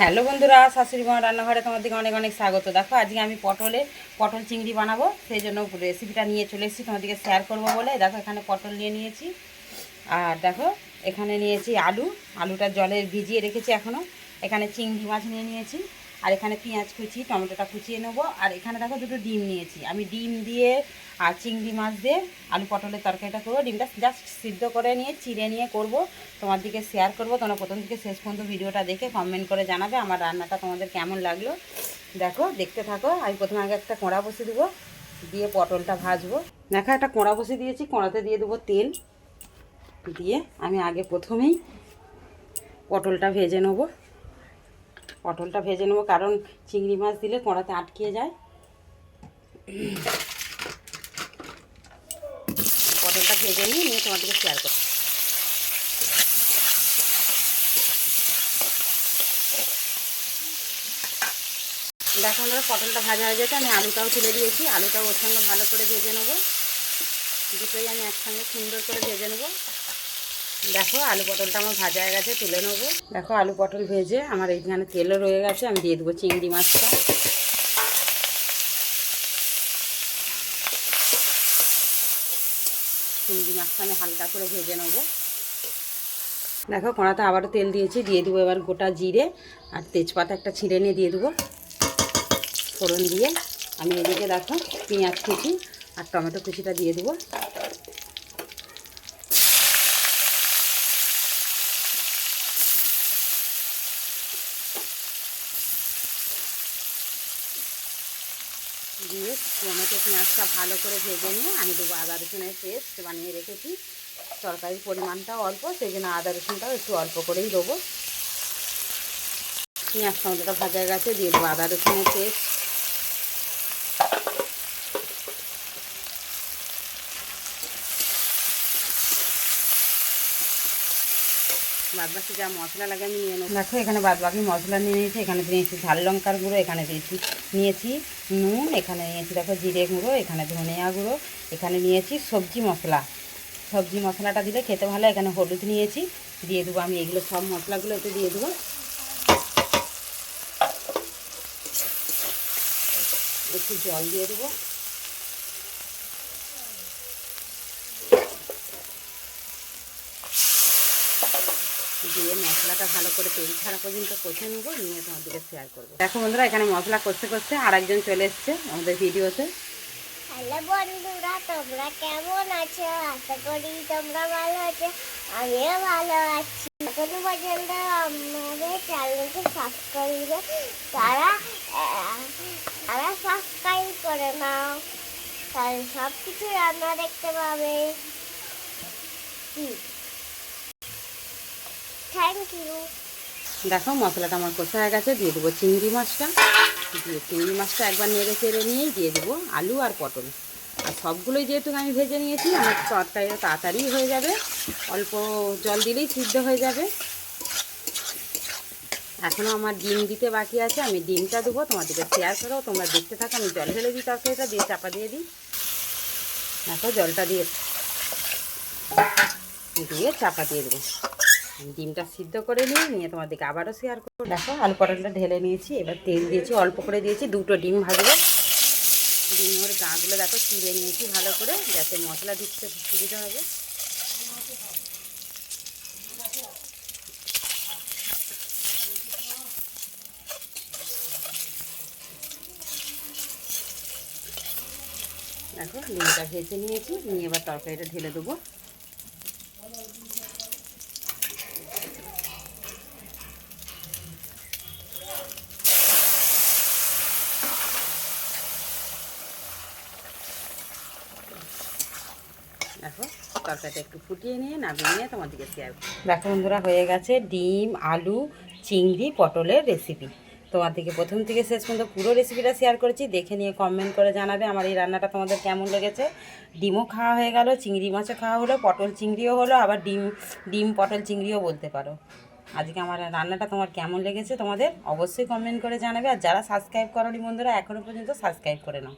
Hello বন্ধুরা, শাশুড়ি মা রান্নাঘরে তোমাদেরকে অনেক অনেক স্বাগত। দেখো আজকে আমি পটল চিংড়ি বানাবো, সেই জন্য রেসিপিটা নিয়ে চলে এসেছি তোমাদেরকে শেয়ার করবো বলে। দেখো এখানে পটল নিয়ে নিয়েছি, আর দেখো এখানে নিয়েছি আলুটা জলে ভিজিয়ে রেখেছি এখনও। এখানে চিংড়ি মাছ নিয়ে নিয়েছি, আর এখানে পেঁয়াজ কুচি, টমেটোটা কুচিয়ে নেবো। আর এখানে দেখো দুটো ডিম নিয়েছি আমি। ডিম দিয়ে আর চিংড়ি মাছ দিয়ে আলু পটলের তরকারিটা করবো। ডিমটা জাস্ট সিদ্ধ করে নিয়ে চিড়ে নিয়ে করব, তোমার দিকে শেয়ার করবো। তোমরা প্রথম থেকে শেষ পর্যন্ত ভিডিওটা দেখে কমেন্ট করে জানাবে আমার রান্নাটা তোমাদের কেমন লাগলো। দেখো দেখতে থাকো। আমি প্রথমে আগে একটা কড়া বসিয়ে দেবো, দিয়ে পটলটা ভাজবো। দেখো একটা কড়া বসিয়ে দিয়েছি, কড়াতে দিয়ে দেবো তেল। দিয়ে আমি আগে প্রথমেই পটলটা ভেজে নেব, কারণ চিংড়ি মাছ দিলে কড়াতে আটকে যায়। পটলটা ভেজে নিয়ে তোমাদেরকে শেয়ার করব। দেখো আমরা পটলটা ভাজা হয়ে গেছে, আমি আলুটাও তুলে দিয়েছি। আলুটাও ওর সঙ্গে ভালো করে ভেজে নেবো। দুটোই আমি একসঙ্গে সুন্দর করে ভেজে নেবো। দেখো আলু পটলটা আমার ভাজা হয়ে গেছে, তুলে নেবো। দেখো আলু পটল ভেজে আমার এইখানে তেলও রয়ে গেছে, আমি দিয়ে দেবো চিংড়ি মাছটা। চিংড়ি মাছটা আমি হালকা করে ভেজে নেবো। দেখো কড়াতে আবারও তেল দিয়েছি, দিয়ে দেবো এবার গোটা জিরে আর তেজপাতা একটা ছিঁড়ে নিয়ে দিয়ে দেবো ফোড়ন দিয়ে। আমি এদিকে দেখো পেঁয়াজ কুচি আর টমেটো কুচিটা দিয়ে দেবো। দিয়ে টমেটো পেঁয়াজটা ভালো করে ভেজে নিয়ে আমি দেবো আদা রসুনের পেস্ট বানিয়ে রেখেছি। তরকারির পরিমাণটাও অল্প, সেই জন্য আদা রসুনটাও একটু অল্প করেই দেবো। পেঁয়াজ টমেটোটা ভাজা গেছে, দিয়ে দেবো আদা রসুনের পেস্ট। বাদবাকি যা মশলা লাগে আমি নিয়ে নেবো। দেখো এখানে বাদবাকি মশলা নিয়ে নিয়েছি। এখানে নিয়েছি ঝাল লঙ্কার গুঁড়ো, এখানে নিয়েছি নুন, এখানে নিয়েছি দেখো জিরে গুঁড়ো, এখানে ধনিয়া গুঁড়ো, এখানে নিয়েছি সবজি মশলাটা দিলে খেতে ভালো। এখানে হলুদ নিয়েছি, দিয়ে দেবো আমি এগুলো সব মশলাগুলো এতে দিয়ে দেবো। একটু জল দিয়ে দেবো। দিয়ে মশলাটা ভালো করে তেল ছাড়া পর্যন্ত কষে নেবো, নিয়ে তোমাদেরকে শেয়ার করবো। দেখো বন্ধুরা এখানে মশলা কষতে কষতে আর একজন চলে এসছে আমাদের ভিডিওতে। হ্যালো বন্ধুরা, তোমরা কেমন আছো? আশা করি তোমরা ভালো আছো, আমিও ভালো আছি। এখনো পর্যন্ত আমাদের চ্যানেলকে সাবস্ক্রাইব তারা সাবস্ক্রাইব করে নাও, তাহলে সব কিছু রান্না দেখতে পাবে। Thank you. দেখো মশলাটা আমার কষা হয়ে গেছে, দিয়ে দেবো চিংড়ি মাছটা। দিয়ে চিংড়ি মাছটা একবার নেড়ে চেড়ে নিয়েই দিয়ে দেবো আলু আর পটল। আর সবগুলোই যেহেতু আমি ভেজে নিয়েছি, আমার তরকারিটা তাড়াতাড়ি হয়ে যাবে, অল্প জল দিলেই সিদ্ধ হয়ে যাবে। এখনও আমার ডিম দিতে বাকি আছে, আমি ডিমটা দেবো, তোমাদেরকে শেয়ার করো। তোমরা দেখতে থাকো। আমি জল ঢেলে দিই, তরকারিটা দিয়ে চাপা দিয়ে দিই। দেখো জলটা দিয়ে চাপা দিয়ে দেবো। ডিমটা সিদ্ধ করে নিয়ে তোমাদেরকে আবারও শেয়ার করবো। দেখো আলু পটলটা ঢেলে নিয়েছি, এবার তেল দিয়েছি, অল্প করে দিয়েছি। দুটো ডিম ভাজবো। ডিমের গাগুলো দেখো চিড়ে নিয়েছি ভালো করে, যাতে মশলা দিতে সুবিধা হবে। দেখো ডিমটা ভেজে নিয়েছি, নিয়ে এবার তরকারিটা ঢেলে দেবো। দেখো তরকারিটা একটু ফুটিয়ে নিয়ে নামিয়ে নিয়ে তোমাদেরকে শেয়ার করবো। দেখো বন্ধুরা হয়ে গেছে ডিম আলু চিংড়ি পটলের রেসিপি। তোমাদেরকে প্রথম থেকে শেষ পর্যন্ত পুরো রেসিপিটা শেয়ার করেছি, দেখে নিয়ে কমেন্ট করে জানাবে আমার এই রান্নাটা তোমাদের কেমন লেগেছে। ডিমও খাওয়া হয়ে গেল, চিংড়ি মাছও খাওয়া হলো, পটল চিংড়িও হলো, আবার ডিম পটল চিংড়িও বলতে পারো। আজকে আমার রান্নাটা তোমার কেমন লেগেছে তোমাদের অবশ্যই কমেন্ট করে জানাবে। আর যারা সাবস্ক্রাইব করোনি বন্ধুরা, এখনও পর্যন্ত সাবস্ক্রাইব করে নাও।